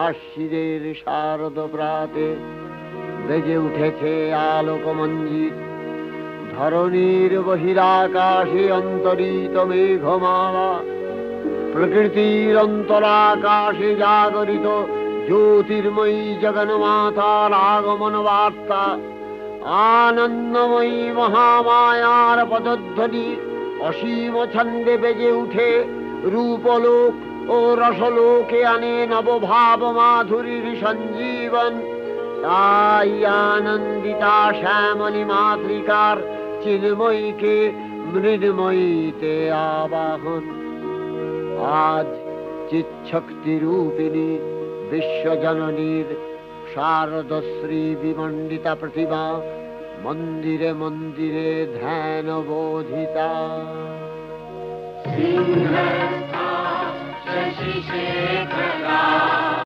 আশ্বিনের শারদ প্রাতে বেজে উঠেছে আলোকমঞ্জিত। ধরণীর বহিরাকাশে অন্তরিত মেঘমালা, প্রকৃতির অন্তরাকাশে জাগরিত জ্যোতির্ময়ী জগন্মাতার আগমন বার্তা। আনন্দময়ী মহামায়ার পদধ্বনি অসীম ছন্দে বেজে উঠে রূপলোক ও রসলোকে আনে নবভাব মাধুরীর সঞ্জীবন। তাই আনন্দিতা শ্যামলী মাতৃকার চিন্ময়ীকে মৃন্ময়ীতে আবাহন। আজ চিৎশক্তি রূপিণী বিশ্বজননীর শারদশ্রী বিমণ্ডিতা প্রতিমা মন্দিরে মন্দিরে ধ্যান বোধিতা। সিংহস্থা শশিশেখরা